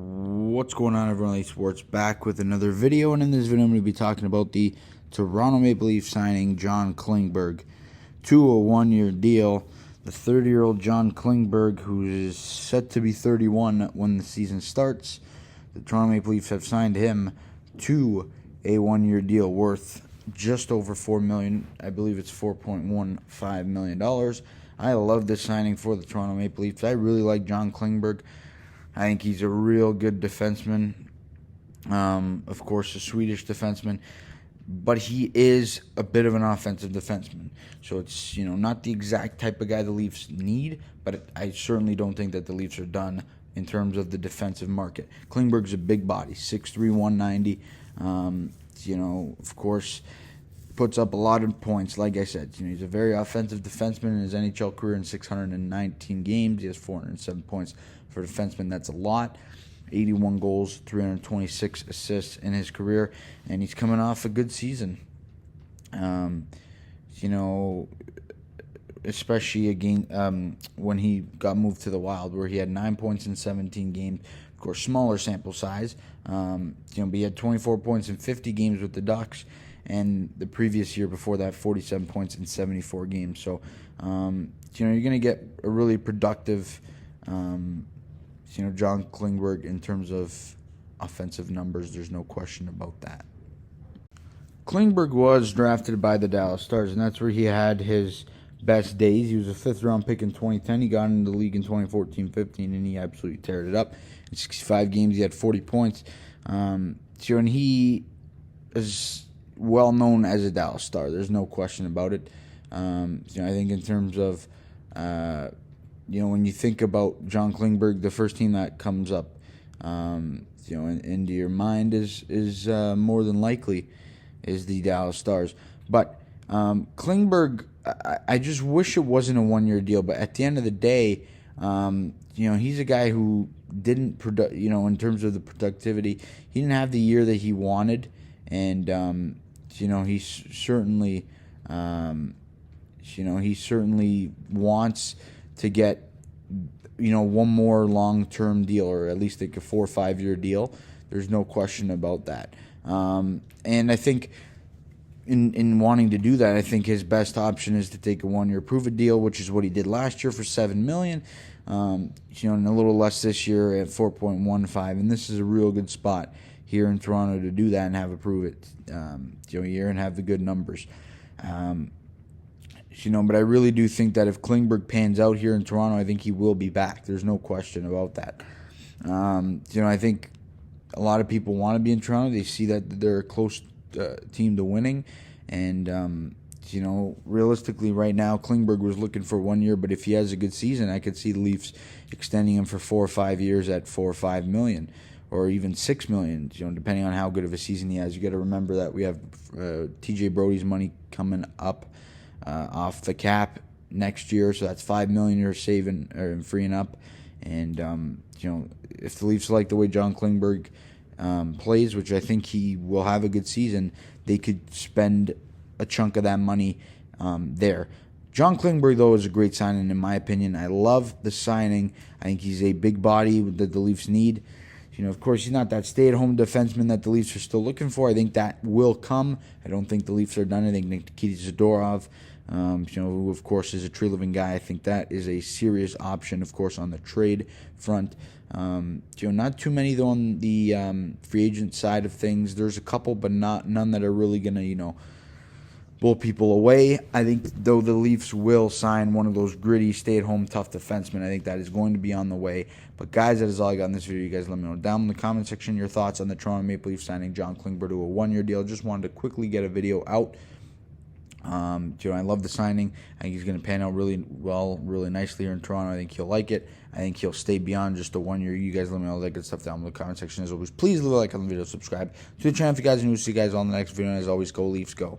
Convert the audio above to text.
What's going on, everyone? Leaf Sports back with another video, and in this video I'm going to be talking about the Toronto Maple Leafs signing John Klingberg to a one-year deal. The 30-year-old John Klingberg, who is set to be 31 when the season starts. The Toronto Maple Leafs have signed him to a one-year deal worth just over $4 million. I believe it's $4.15 million. I love this signing for the Toronto Maple Leafs. I really like John Klingberg. I think he's a real good defenseman. Of course, a Swedish defenseman, but he is a bit of an offensive defenseman. So it's, not the exact type of guy the Leafs need, but I certainly don't think that the Leafs are done in terms of the defensive market. Klingberg's a big body, 6'3", 190. Of course, puts up a lot of points. Like I said, he's a very offensive defenseman in his NHL career. In 619 games, he has 407 points. For a defenseman, that's a lot. 81 goals, 326 assists in his career, and he's coming off a good season. Especially again when he got moved to the Wild, where he had 9 points in 17 games. Of course, smaller sample size. But he had 24 points in 50 games with the Ducks, and the previous year before that, 47 points in 74 games. So, you're going to get a really productive. John Klingberg in terms of offensive numbers. There's no question about that. Klingberg was drafted by the Dallas Stars, and that's where he had his best days. He was a fifth-round pick in 2010. He got into the league in 2014-15, and he absolutely teared it up. In 65 games, he had 40 points. And he is well known as a Dallas Star. There's no question about it. I think in terms of when you think about John Klingberg, the first team that comes up, into your mind is more than likely is the Dallas Stars. But Klingberg, I just wish it wasn't a one-year deal. But at the end of the day, he's a guy who didn't in terms of the productivity, he didn't have the year that he wanted, and he certainly, he certainly wants to get, one more long-term deal, or at least like a 4 or 5 year deal. There's no question about that. And I think in wanting to do that, I think his best option is to take a 1-year prove-it deal, which is what he did last year for $7 million. And a little less this year at 4.15. And this is a real good spot here in Toronto to do that and have a prove-it year and have the good numbers. But I really do think that if Klingberg pans out here in Toronto, I think he will be back. There's no question about that. I think a lot of people want to be in Toronto. They see that they're a close team to winning. And, realistically right now, Klingberg was looking for 1 year. But if he has a good season, I could see the Leafs extending him for 4 or 5 years at $4 or $5 million. Or even $6 million, depending on how good of a season he has. You got to remember that we have TJ Brodie's money coming up off the cap next year, so that's $5 million you're saving or freeing up. And if the Leafs like the way John Klingberg plays, which I think he will have a good season, they could spend a chunk of that money there. John Klingberg, though, is a great signing in my opinion. I love the signing. I think he's a big body that the Leafs need. Of course, he's not that stay-at-home defenseman that the Leafs are still looking for. I think that will come. I don't think the Leafs are done. I think Nikita Zadorov, who, of course, is a tree-living guy, I think that is a serious option, of course, on the trade front. Not too many, though, on the free agent side of things. There's a couple, but none that are really going to, blow people away. I think, though, the Leafs will sign one of those gritty, stay-at-home, tough defensemen. I think that is going to be on the way. But, guys, that is all I got in this video. You guys let me know down in the comment section your thoughts on the Toronto Maple Leafs signing John Klingberg to a 1-year deal. Just wanted to quickly get a video out. I love the signing. I think he's going to pan out really well, really nicely here in Toronto. I think he'll like it. I think he'll stay beyond just a 1 year. You guys let me know all that good stuff down in the comment section. As always, please leave a like on the video, subscribe to the channel if you guys are new. See you guys on the next video. And as always, go Leafs, go.